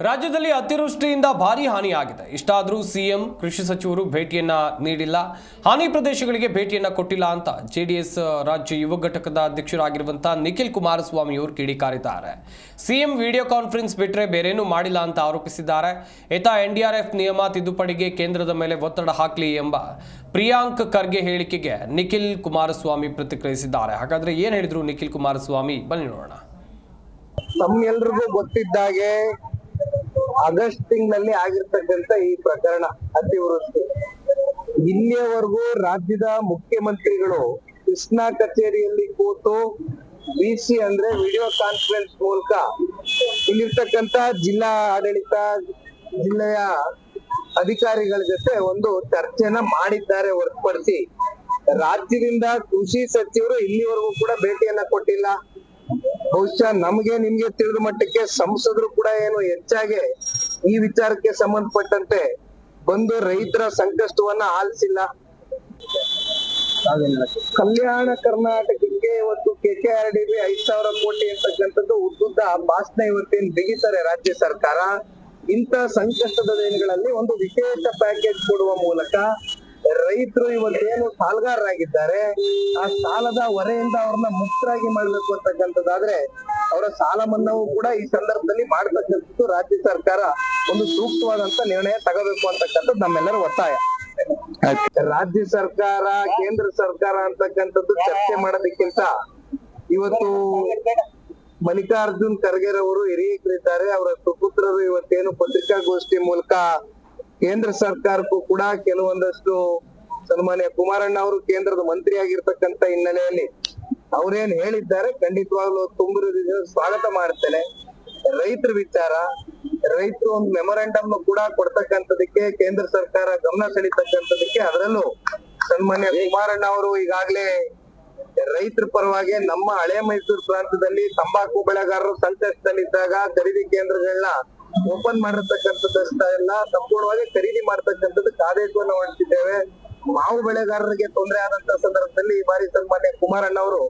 ರಾಜ್ಯದಲ್ಲಿ ಅತಿವೃಷ್ಟಿಯಿಂದ ಭಾರೀ ಹಾನಿಯಾಗಿದೆ. ಇಷ್ಟಾದರೂ ಸಿಎಂ ಕೃಷಿ ಸಚಿವರು ಭೇಟಿಯನ್ನ ನೀಡಿಲ್ಲ, ಹಾನಿ ಪ್ರದೇಶಗಳಿಗೆ ಭೇಟಿಯನ್ನ ಕೊಟ್ಟಿಲ್ಲ ಅಂತ ಜೆಡಿಎಸ್ ರಾಜ್ಯ ಯುವ ಘಟಕದ ಅಧ್ಯಕ್ಷರಾಗಿರುವಂತಹ ನಿಖಿಲ್ ಕುಮಾರಸ್ವಾಮಿ ಅವರು ಕಿಡಿಕಾರಿದ್ದಾರೆ. ಸಿಎಂ ವಿಡಿಯೋ ಕಾನ್ಫರೆನ್ಸ್ ಬಿಟ್ಟರೆ ಬೇರೇನೂ ಮಾಡಿಲ್ಲ ಅಂತ ಆರೋಪಿಸಿದ್ದಾರೆ. ಎನ್ಡಿಆರ್ಎಫ್ ನಿಯಮ ತಿದ್ದುಪಡಿಗೆ ಕೇಂದ್ರದ ಮೇಲೆ ಒತ್ತಡ ಹಾಕಲಿ ಎಂಬ ಪ್ರಿಯಾಂಕ್ ಖರ್ಗೆ ಹೇಳಿಕೆಗೆ ನಿಖಿಲ್ ಕುಮಾರಸ್ವಾಮಿ ಪ್ರತಿಕ್ರಿಯಿಸಿದ್ದಾರೆ. ಹಾಗಾದ್ರೆ ಏನ್ ಹೇಳಿದ್ರು ನಿಖಿಲ್ ಕುಮಾರಸ್ವಾಮಿ, ಬನ್ನಿ ನೋಡೋಣ. ನಮ್ಗೆಲ್ರಿಗೂ ಗೊತ್ತಿದ್ದಾಗೆ ಆಗಸ್ಟ್ ತಿಂಗಳಲ್ಲಿ ಆಗಿರ್ತಕ್ಕಂಥ ಈ ಪ್ರಕರಣ ಅತಿವೃಷ್ಟಿ, ಇಲ್ಲಿಯವರೆಗೂ ರಾಜ್ಯದ ಮುಖ್ಯಮಂತ್ರಿಗಳು ಕೃಷ್ಣಾ ಕಚೇರಿಯಲ್ಲಿ ಕೂತು ಬಿಸಿ ಅಂದ್ರೆ ವಿಡಿಯೋ ಕಾನ್ಫರೆನ್ಸ್ ಮೂಲಕ ಇಲ್ಲಿರ್ತಕ್ಕಂಥ ಜಿಲ್ಲಾ ಆಡಳಿತ, ಜಿಲ್ಲೆಯ ಅಧಿಕಾರಿಗಳ ಜೊತೆ ಒಂದು ಚರ್ಚೆನ ಮಾಡಿದ್ದಾರೆ ಹೊರತುಪಡಿಸಿ ರಾಜ್ಯದಿಂದ ಕೃಷಿ ಸಚಿವರು ಇಲ್ಲಿವರೆಗೂ ಕೂಡ ಭೇಟಿಯನ್ನ ಕೊಟ್ಟಿಲ್ಲ. ಬಹುಶಃ ನಿಮ್ಗೆ ತಿಳಿದ ಮಟ್ಟಕ್ಕೆ ಸಂಸದರು ಕೂಡ ಏನು ಹೆಚ್ಚಾಗಿ ಈ ವಿಚಾರಕ್ಕೆ ಸಂಬಂಧಪಟ್ಟಂತೆ ಬಂದು ರೈತರ ಸಂಕಷ್ಟವನ್ನ ಆಲಿಸಿಲ್ಲ. ಕಲ್ಯಾಣ ಕರ್ನಾಟಕಕ್ಕೆ ಇವತ್ತು KKRDB 5,000 ಕೋಟಿ ಅಂತಕ್ಕಂಥದ್ದು ಉದ್ದುದ್ದ ಭಾಷಣ ಇವತ್ತೇನು ಬಿಗಿತಾರೆ ರಾಜ್ಯ ಸರ್ಕಾರ. ಇಂಥ ಸಂಕಷ್ಟದ ದಿನಗಳಲ್ಲಿ ಒಂದು ವಿಶೇಷ ಪ್ಯಾಕೇಜ್ ಕೊಡುವ ಮೂಲಕ ರೈತರು ಇವತ್ತೇನು ಸಾಲಗಾರರಾಗಿದ್ದಾರೆ ಆ ಸಾಲದ ಹೊರೆಯಿಂದ ಅವ್ರನ್ನ ಮುಕ್ತರಾಗಿ ಮಾಡ್ಬೇಕು ಅಂತಕ್ಕಂಥದ್ದಾದ್ರೆ ಅವರ ಸಾಲ ಮನ್ನಾವು ಕೂಡ ಈ ಸಂದರ್ಭದಲ್ಲಿ ಮಾಡ್ತಕ್ಕಂಥದ್ದು ರಾಜ್ಯ ಸರ್ಕಾರ ಒಂದು ಸೂಕ್ತವಾದಂತ ನಿರ್ಣಯ ತಗೋಬೇಕು ಅಂತಕ್ಕಂಥದ್ದು ನಮ್ಮೆಲ್ಲರ ಒತ್ತಾಯ. ರಾಜ್ಯ ಸರ್ಕಾರ ಕೇಂದ್ರ ಸರ್ಕಾರ ಅಂತಕ್ಕಂಥದ್ದು ಚರ್ಚೆ ಮಾಡೋದಕ್ಕಿಂತ ಇವತ್ತು ಮಲ್ಲಿಕಾರ್ಜುನ್ ಖರ್ಗೆರವರು ಹಿರಿಯರಿದ್ದಾರೆ, ಅವರ ಸುಪುತ್ರರು ಇವತ್ತೇನು ಪತ್ರಿಕಾಗೋಷ್ಠಿ ಮೂಲಕ ಕೇಂದ್ರ ಸರ್ಕಾರಕ್ಕೂ ಕೂಡ ಕೆಲವೊಂದಷ್ಟು ಸನ್ಮಾನ್ಯ ಕುಮಾರಣ್ಣ ಅವರು ಕೇಂದ್ರದ ಮಂತ್ರಿ ಆಗಿರ್ತಕ್ಕಂಥ ಹಿನ್ನೆಲೆಯಲ್ಲಿ ಅವ್ರೇನ್ ಹೇಳಿದ್ದಾರೆ ಖಂಡಿತವಾಗ್ಲೂ ತುಂಬಿದ ಸ್ವಾಗತ ಮಾಡ್ತೇನೆ. ರೈತರ ವಿಚಾರ, ರೈತರು ಒಂದು ಮೆಮೊರಾಂಡಮ್ ಕೂಡ ಕೊಡ್ತಕ್ಕಂಥದಕ್ಕೆ ಕೇಂದ್ರ ಸರ್ಕಾರ ಗಮನ ಸೆಳೀತಕ್ಕಂಥದಕ್ಕೆ, ಅದರಲ್ಲೂ ಸನ್ಮಾನ್ಯ ಕುಮಾರಣ್ಣ ಅವರು ಈಗಾಗ್ಲೇ ರೈತರ ಪರವಾಗಿ ನಮ್ಮ ಹಳೆ ಮೈಸೂರು ಪ್ರಾಂತದಲ್ಲಿ ತಂಬಾಕು ಬೆಳೆಗಾರರು ಸಂಕಷ್ಟದಲ್ಲಿದ್ದಾಗ ಖರೀದಿ ಕೇಂದ್ರಗಳನ್ನ ಓಪನ್ ಮಾಡಿರ್ತಕ್ಕಂಥದ್ದೆಲ್ಲ ಸಂಪೂರ್ಣವಾಗಿ ಖರೀದಿ ಮಾಡ್ತಕ್ಕಂಥದ್ದಕ್ಕೆ ಆದೇಶವನ್ನು ಹೊರಡಿಸಿದ್ದೇವೆ. ಮಾವು ಬೆಳೆಗಾರರಿಗೆ ತೊಂದರೆ ಆದಂತ ಸಂದರ್ಭದಲ್ಲಿ ಈ ಬಾರಿ ಸನ್ಮಾನ್ಯ ಕುಮಾರಣ್ಣ ಅವರು